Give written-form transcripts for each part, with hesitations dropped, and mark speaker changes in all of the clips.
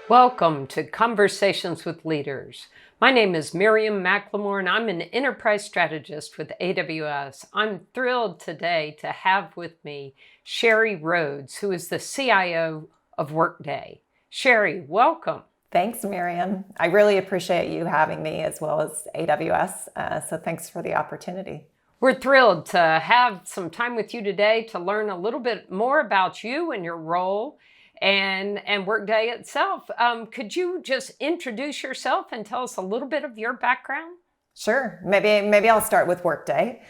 Speaker 1: Welcome to Conversations with Leaders. My name is Miriam McLemore, and I'm an Enterprise Strategist with AWS. I'm thrilled today to have with me Sheri Rhodes, who is the CIO of Workday. Sheri, welcome.
Speaker 2: Thanks, Miriam. I really appreciate you having me as well as AWS. So thanks for the opportunity.
Speaker 1: We're thrilled to have some time with you today to learn a little bit more about you and your role and Workday itself. Could you just introduce yourself and tell us a little bit of your background?
Speaker 2: Sure. Maybe I'll start with Workday.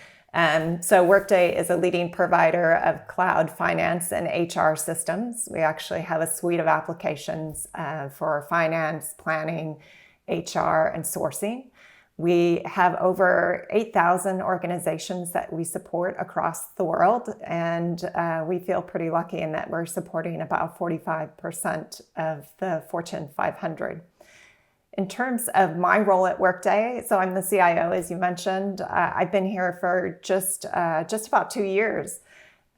Speaker 2: So Workday is a leading provider of cloud finance and HR systems. We actually have a suite of applications for finance, planning, HR, and sourcing. We have over 8,000 organizations that we support across the world, and we feel pretty lucky in that we're supporting about 45% of the Fortune 500. In terms of my role at Workday, so I'm the CIO, as you mentioned. I've been here for just about 2 years.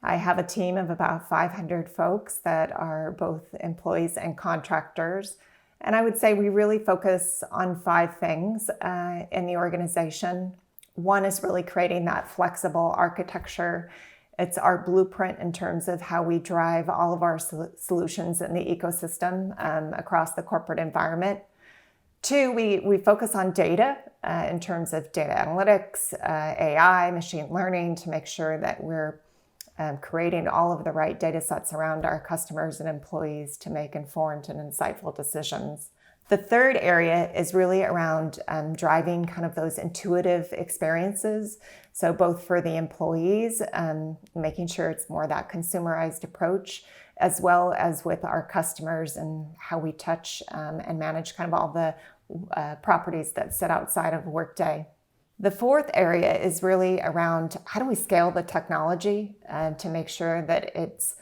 Speaker 2: I have a team of about 500 folks that are both employees and contractors. And I would say we really focus on 5 things in the organization. One is really creating that flexible architecture. It's our blueprint in terms of how we drive all of our solutions in the ecosystem across the corporate environment. 2, we focus on data in terms of data analytics, AI, machine learning to make sure that we're creating all of the right data sets around our customers and employees to make informed and insightful decisions. The third area is really around driving kind of those intuitive experiences. So both for the employees, making sure it's more that consumerized approach, as well as with our customers and how we touch and manage kind of all the properties that sit outside of Workday. The fourth area is really around how do we scale the technology to make sure that it's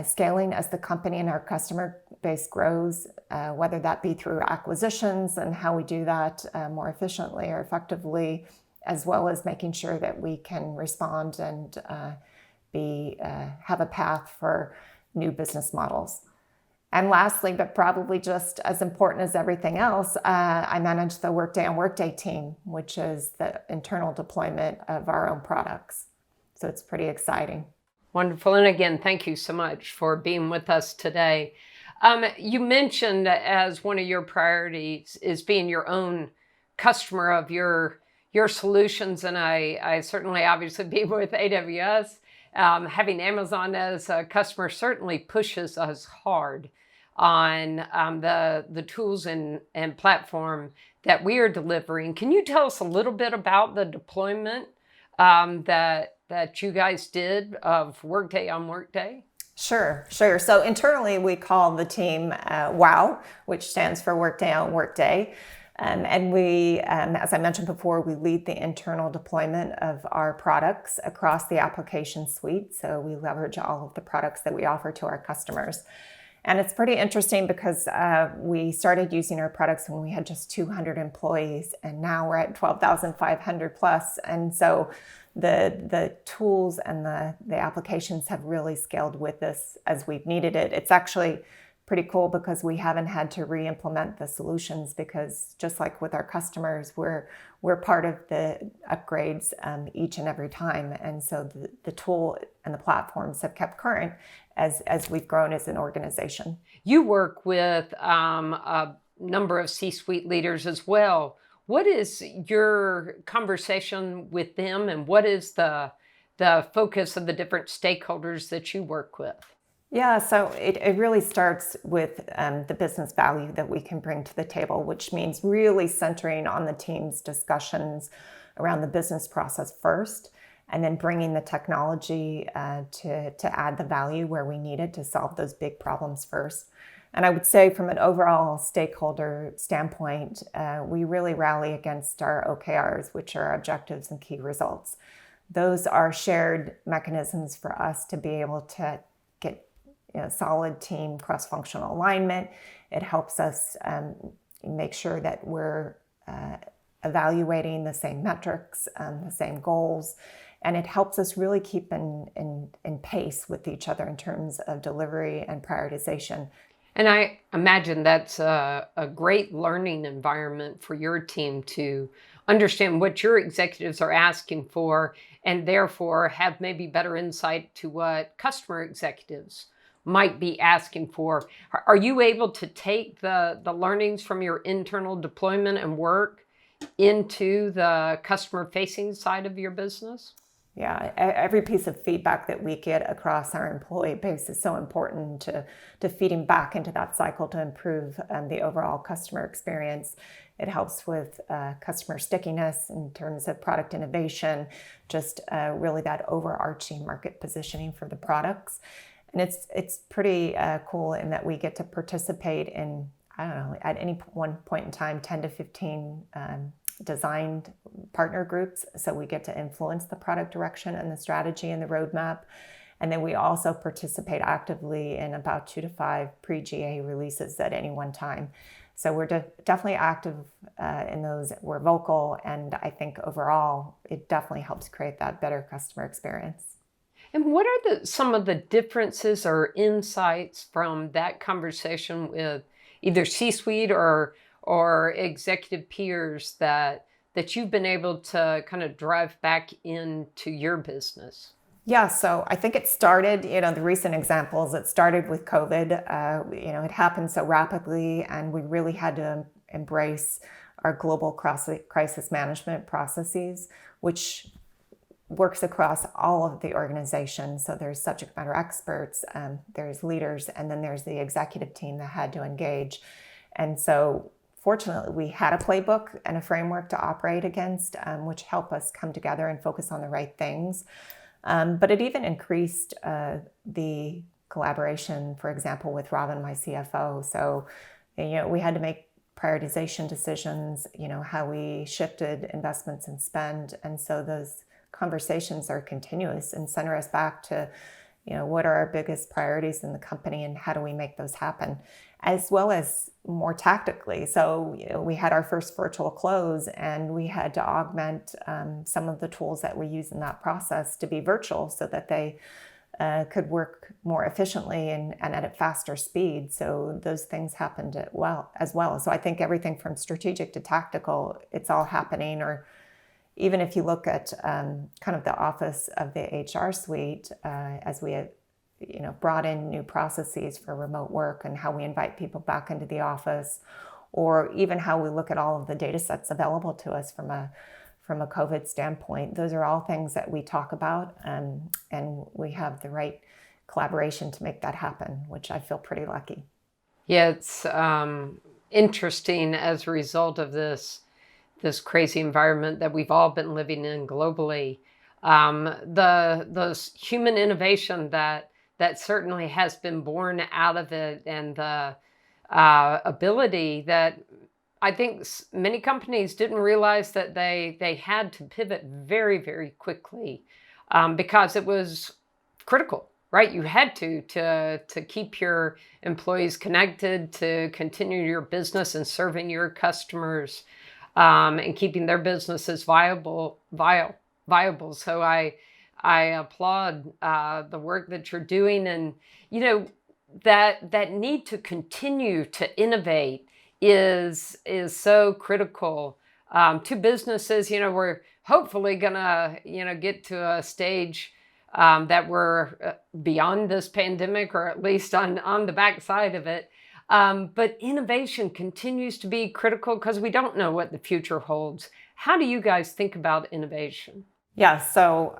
Speaker 2: scaling as the company and our customer base grows, whether that be through acquisitions and how we do that more efficiently or effectively, as well as making sure that we can respond and have a path for new business models. And lastly, but probably just as important as everything else, I manage the Workday on Workday team, which is the internal deployment of our own products. So it's pretty exciting.
Speaker 1: Wonderful. And again, thank you so much for being with us today. You mentioned as one of your priorities is being your own customer of your solutions. And I certainly, obviously, being with AWS, having Amazon as a customer certainly pushes us hard on the tools and platform that we are delivering. Can you tell us a little bit about the deployment that you guys did of Workday on Workday?
Speaker 2: Sure. So internally, we call the team WOW, which stands for Workday on Workday. And we, as I mentioned before, we lead the internal deployment of our products across the application suite. So we leverage all of the products that we offer to our customers. And it's pretty interesting because we started using our products when we had just 200 employees, and now we're at 12,500 plus. And so the tools and the applications have really scaled with us as we've needed it. It's actually pretty cool because we haven't had to re-implement the solutions because just like with our customers, we're part of the upgrades each and every time. And so the tool and the platforms have kept current as we've grown as an organization.
Speaker 1: You work with a number of C-suite leaders as well. What is your conversation with them, and what is the focus of the different stakeholders that you work with?
Speaker 2: Yeah, so it really starts with the business value that we can bring to the table, which means really centering on the team's discussions around the business process first, and then bringing the technology to add the value where we need it to solve those big problems first. And I would say from an overall stakeholder standpoint, we really rally against our OKRs, which are objectives and key results. Those are shared mechanisms for us to be able to get solid team cross-functional alignment. It helps us make sure that we're evaluating the same metrics, the same goals, and it helps us really keep in pace with each other in terms of delivery and prioritization.
Speaker 1: And I imagine that's a great learning environment for your team to understand what your executives are asking for and therefore have maybe better insight to what customer executives might be asking for. Are you able to take the learnings from your internal deployment and work into the customer facing side of your business?
Speaker 2: Yeah, every piece of feedback that we get across our employee base is so important to feeding back into that cycle to improve the overall customer experience. It helps with customer stickiness in terms of product innovation, just really that overarching market positioning for the products. And it's pretty cool in that we get to participate in, I don't know, at any one point in time, 10 to 15 designed partner groups. So we get to influence the product direction and the strategy and the roadmap. And then we also participate actively in about 2 to 5 pre-GA releases at any one time. So we're definitely active in those. We're vocal. And I think overall, it definitely helps create that better customer experience.
Speaker 1: And what are some of the differences or insights from that conversation with either C-suite or executive peers that you've been able to kind of drive back into your business?
Speaker 2: Yeah, so I think it started, the recent examples, it started with COVID. It happened so rapidly, and we really had to embrace our global crisis management processes, which works across all of the organizations. So there's subject matter experts, there's leaders, and then there's the executive team that had to engage. And so fortunately, we had a playbook and a framework to operate against, which helped us come together and focus on the right things. But it even increased the collaboration, for example, with Robin, my CFO. So, we had to make prioritization decisions, how we shifted investments and spend. And so those conversations are continuous and center us back to, what are our biggest priorities in the company and how do we make those happen, as well as more tactically. So we had our first virtual close, and we had to augment some of the tools that we use in that process to be virtual so that they could work more efficiently and at a faster speed. So those things happened as well. So I think everything from strategic to tactical, it's all happening. Or even if you look at kind of the office of the HR suite, as we brought in new processes for remote work and how we invite people back into the office, or even how we look at all of the data sets available to us from a COVID standpoint. Those are all things that we talk about, and we have the right collaboration to make that happen, which I feel pretty lucky.
Speaker 1: Yeah, it's interesting as a result of this crazy environment that we've all been living in globally. The human innovation that certainly has been born out of it, and the ability that I think many companies didn't realize that they had to pivot very, very quickly because it was critical, right? You had to keep your employees connected, to continue your business and serving your customers, and keeping their businesses viable. So I applaud the work that you're doing, and that need to continue to innovate is so critical to businesses. We're hopefully gonna get to a stage that we're beyond this pandemic, or at least on the backside of it. But innovation continues to be critical because we don't know what the future holds. How do you guys think about innovation?
Speaker 2: Yeah, so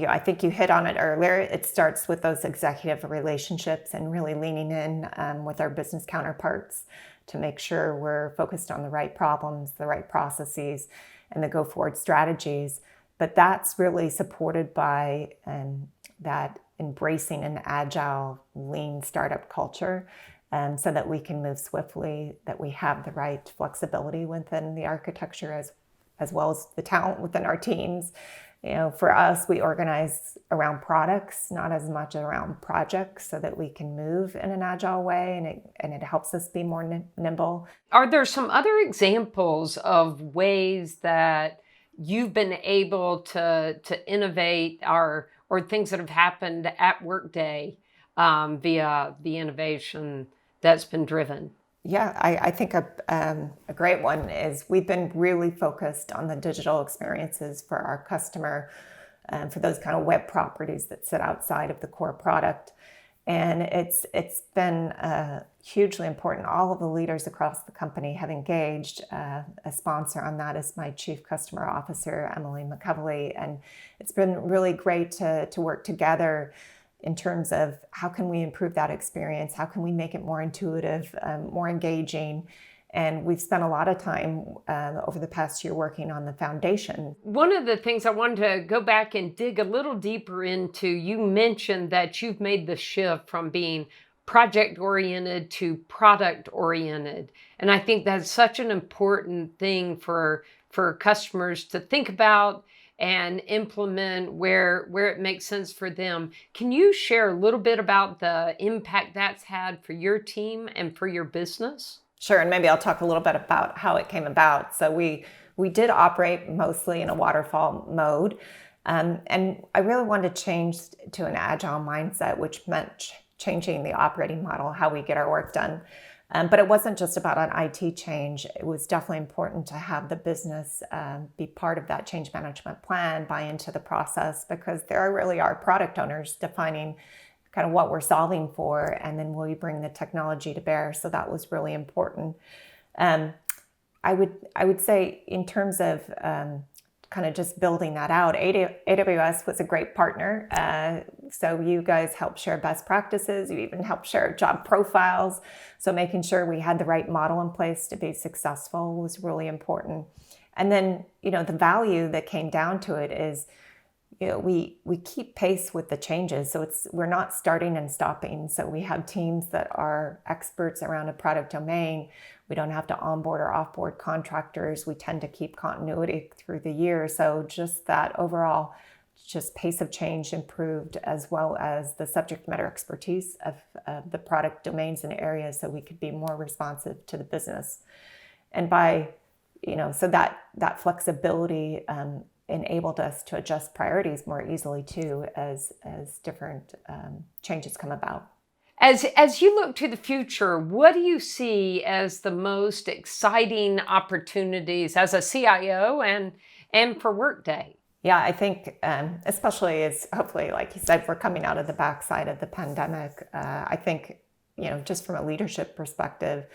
Speaker 2: I think you hit on it earlier. It starts with those executive relationships and really leaning in with our business counterparts to make sure we're focused on the right problems, the right processes, and the go-forward strategies. But that's really supported by that embracing an agile, lean startup culture, so that we can move swiftly, that we have the right flexibility within the architecture as well as the talent within our teams. For us, we organize around products, not as much around projects, so that we can move in an agile way, and it helps us be more nimble.
Speaker 1: Are there some other examples of ways that you've been able to innovate, or things that have happened at Workday via the innovation that's been driven?
Speaker 2: Yeah, I think a great one is we've been really focused on the digital experiences for our customer, for those kind of web properties that sit outside of the core product. And it's been hugely important. All of the leaders across the company have engaged. A sponsor on that is my Chief Customer Officer, Emily McCovely. And it's been really great to work together in terms of how can we improve that experience? How can we make it more intuitive, more engaging? And we've spent a lot of time over the past year working on the foundation.
Speaker 1: One of the things I wanted to go back and dig a little deeper into, you mentioned that you've made the shift from being project-oriented to product-oriented. And I think that's such an important thing for customers to think about and implement where it makes sense for them. Can you share a little bit about the impact that's had for your team and for your business?
Speaker 2: Sure, and maybe I'll talk a little bit about how it came about. So we did operate mostly in a waterfall mode, and I really wanted to change to an agile mindset, which meant changing the operating model, how we get our work done. But it wasn't just about an IT change. It was definitely important to have the business be part of that change management plan, buy into the process, because there really are product owners defining kind of what we're solving for, and then we bring the technology to bear. So that was really important. I would say in terms of kind of just building that out, AWS was a great partner. So you guys helped share best practices. You even helped share job profiles. So making sure we had the right model in place to be successful was really important. And then, the value that came down to it is, we keep pace with the changes. So we're not starting and stopping. So we have teams that are experts around a product domain. We don't have to onboard or offboard contractors. We tend to keep continuity through the year. So just that overall pace of change improved, as well as the subject matter expertise of the product domains and areas, so we could be more responsive to the business. And by, so that flexibility enabled us to adjust priorities more easily too, as different changes come about.
Speaker 1: As you look to the future, what do you see as the most exciting opportunities as a CIO and for Workday?
Speaker 2: Yeah, I think especially as hopefully, like you said, we're coming out of the backside of the pandemic. I think, just from a leadership perspective,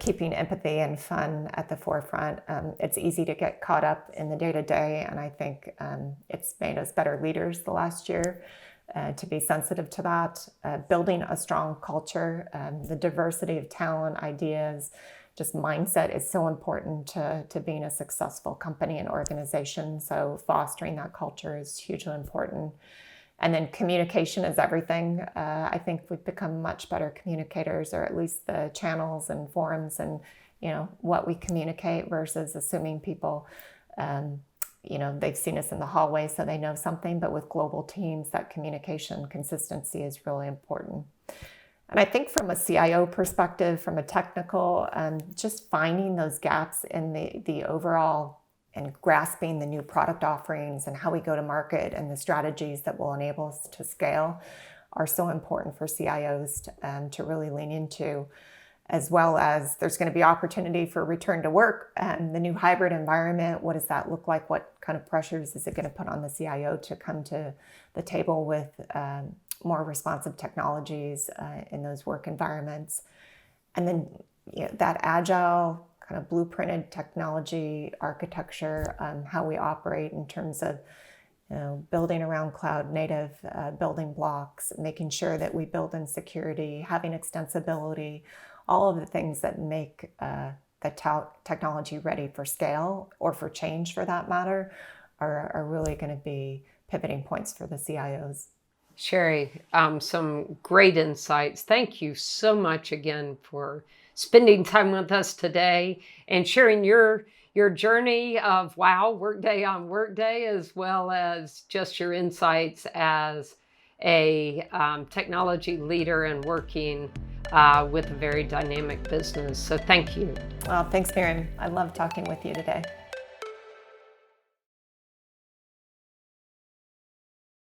Speaker 2: keeping empathy and fun at the forefront. It's easy to get caught up in the day-to-day, and I think it's made us better leaders the last year to be sensitive to that. Building a strong culture, the diversity of talent, ideas, just mindset is so important to being a successful company and organization. So fostering that culture is hugely important. And then communication is everything. I think we've become much better communicators, or at least the channels and forums and, what we communicate versus assuming people, they've seen us in the hallway, so they know something. But with global teams, that communication consistency is really important. And I think from a CIO perspective, from a technical, just finding those gaps in the overall and grasping the new product offerings and how we go to market and the strategies that will enable us to scale are so important for CIOs to really lean into, as well as there's going to be opportunity for return to work and the new hybrid environment. What does that look like? What kind of pressures is it going to put on the CIO to come to the table with more responsive technologies in those work environments? And then that agile kind of blueprinted technology architecture, how we operate in terms of building around cloud native building blocks, making sure that we build in security, having extensibility, all of the things that make the technology ready for scale, or for change for that matter, are really going to be pivoting points for the CIOs.
Speaker 1: Sheri, some great insights. Thank you so much again for spending time with us today and sharing your journey of Workday on Workday, as well as just your insights as a technology leader and working with a very dynamic business. So thank you.
Speaker 2: Well, thanks, Miriam. I love talking with you today.